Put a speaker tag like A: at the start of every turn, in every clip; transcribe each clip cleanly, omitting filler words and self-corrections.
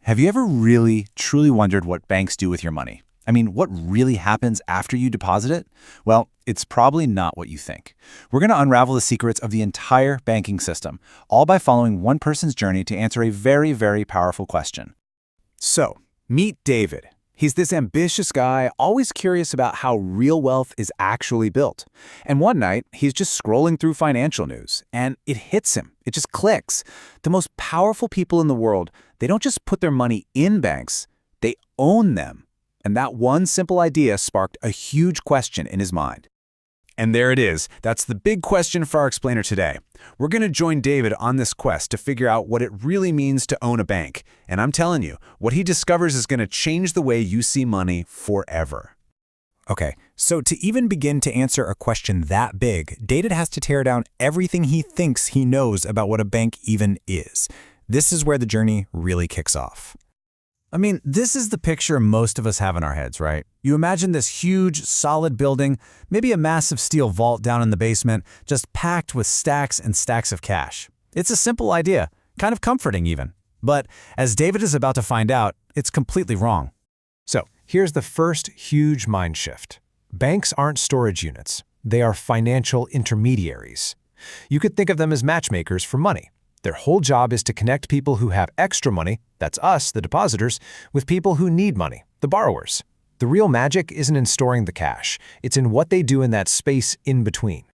A: Have you ever really, truly wondered what banks do with your money? I mean, what really happens after you deposit it? Well, it's probably not what you think. We're going to unravel the secrets of the entire banking system, all by following one person's journey to answer a very, very powerful question.
B: So, meet David. He's this ambitious guy, always curious about how real wealth is actually built. And one night, he's just scrolling through financial news, and it hits him. It just clicks. The most powerful people in the world, they don't just put their money in banks, they own them. And that one simple idea sparked a huge question in his mind. And there it is. That's the big question for our explainer today. We're going to join David on this quest to figure out what it really means to own a bank. And I'm telling you, what he discovers is going to change the way you see money forever. Okay, so to even begin to answer a question that big, David has to tear down everything he thinks he knows about what a bank even is. This is where the journey really kicks off. I mean, this is the picture most of us have in our heads, right? You imagine this huge, solid building, maybe a massive steel vault down in the basement, just packed with stacks and stacks of cash. It's a simple idea, kind of comforting even. But as David is about to find out, it's completely wrong. So here's the first huge mind shift. Banks aren't storage units. They are financial intermediaries. You could think of them as matchmakers for money. Their whole job is to connect people who have extra money, that's us, the depositors, with people who need money, the borrowers. The real magic isn't in storing the cash. It's in what they do in that space in between.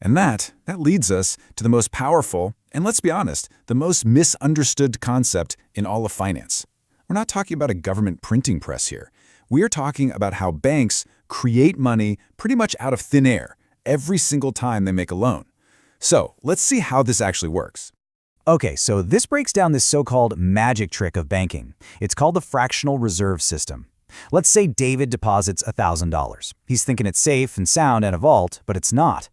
C: And that leads us to the most powerful, and let's be honest, the most misunderstood concept in all of finance. We're not talking about a government printing press here. We're talking about how banks create money pretty much out of thin air every single time they make a loan. So let's see how this actually works.
A: Okay, so this breaks down this so-called magic trick of banking. It's called the fractional reserve system. Let's say David deposits $1,000. He's thinking it's safe and sound in a vault, but it's not.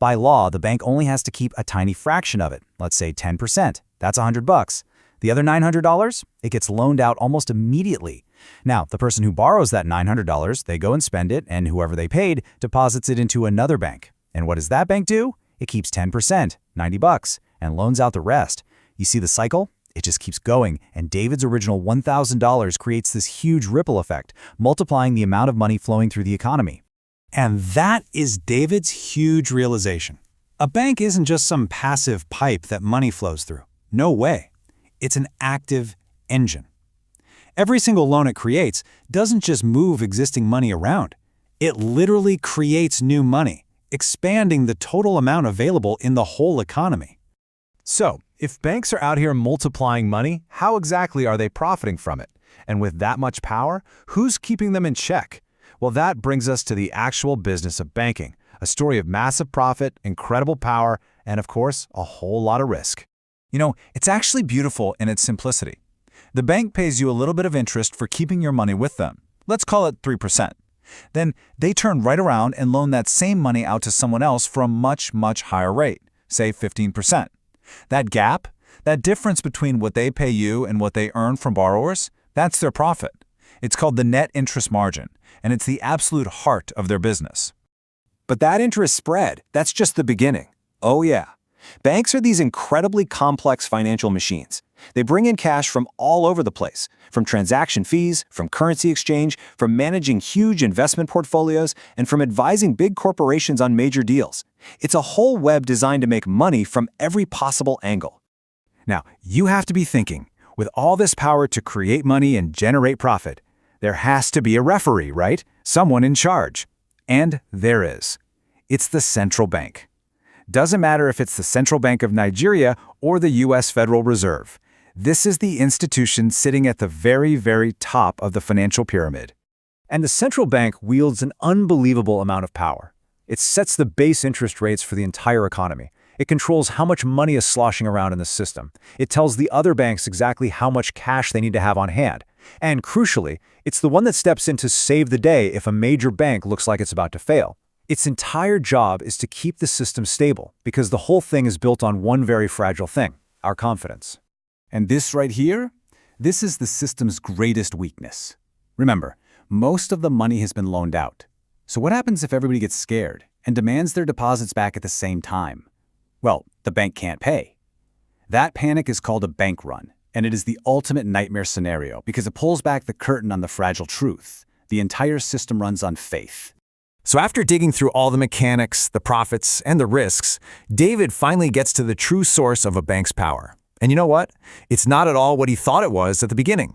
A: By law, the bank only has to keep a tiny fraction of it, let's say 10%. That's $100. The other $900, it gets loaned out almost immediately. Now, the person who borrows that $900, they go and spend it, and whoever they paid deposits it into another bank. And what does that bank do? It keeps 10%, $90, and loans out the rest. You see the cycle? It just keeps going, and David's original $1,000 creates this huge ripple effect, multiplying the amount of money flowing through the economy. And that is David's huge realization. A bank isn't just some passive pipe that money flows through. No way. It's an active engine. Every single loan it creates doesn't just move existing money around. It literally creates new money, expanding the total amount available in the whole economy.
B: So, if banks are out here multiplying money, how exactly are they profiting from it? And with that much power, who's keeping them in check? Well, that brings us to the actual business of banking, a story of massive profit, incredible power, and of course, a whole lot of risk.
A: You know, it's actually beautiful in its simplicity. The bank pays you a little bit of interest for keeping your money with them. Let's call it 3%. Then they turn right around and loan that same money out to someone else for a much, much higher rate, say 15%. That gap, that difference between what they pay you and what they earn from borrowers, that's their profit. It's called the net interest margin, and it's the absolute heart of their business.
B: But that interest spread, that's just the beginning. Oh yeah. Banks are these incredibly complex financial machines. They bring in cash from all over the place, from transaction fees, from currency exchange, from managing huge investment portfolios, and from advising big corporations on major deals. It's a whole web designed to make money from every possible angle. Now, you have to be thinking, with all this power to create money and generate profit, there has to be a referee, right? Someone in charge. And there is. It's the central bank. Doesn't matter if it's the Central Bank of Nigeria or the U.S. Federal Reserve. This is the institution sitting at the very, very top of the financial pyramid. And the central bank wields an unbelievable amount of power. It sets the base interest rates for the entire economy. It controls how much money is sloshing around in the system. It tells the other banks exactly how much cash they need to have on hand. And crucially, it's the one that steps in to save the day if a major bank looks like it's about to fail. Its entire job is to keep the system stable because the whole thing is built on one very fragile thing, our confidence.
C: And this right here, this is the system's greatest weakness. Remember, most of the money has been loaned out. So what happens if everybody gets scared and demands their deposits back at the same time? Well, the bank can't pay. That panic is called a bank run,
A: And it is the ultimate nightmare scenario because it pulls back the curtain on the fragile truth. The entire system runs on faith.
B: So after digging through all the mechanics, the profits, and the risks, David finally gets to the true source of a bank's power. And you know what? It's not at all what he thought it was at the beginning.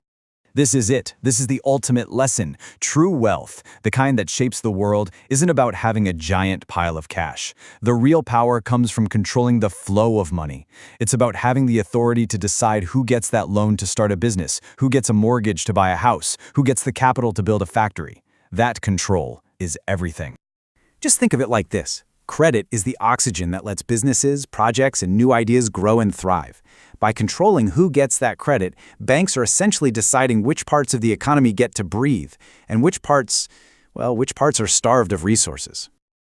A: This is it. This is the ultimate lesson. True wealth, the kind that shapes the world, isn't about having a giant pile of cash. The real power comes from controlling the flow of money. It's about having the authority to decide who gets that loan to start a business, who gets a mortgage to buy a house, who gets the capital to build a factory. That control is everything. Just think of it like this. Credit is the oxygen that lets businesses, projects, and new ideas grow and thrive. By controlling who gets that credit, banks are essentially deciding which parts of the economy get to breathe, and which parts are starved of resources.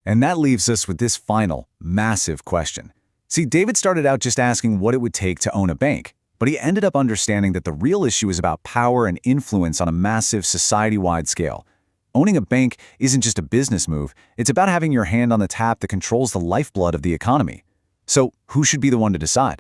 B: And that leaves us with this final, massive question. See, David started out just asking what it would take to own a bank, but he ended up understanding that the real issue is about power and influence on a massive society-wide scale. Owning a bank isn't just a business move, it's about having your hand on the tap that controls the lifeblood of the economy. So, who should be the one to decide?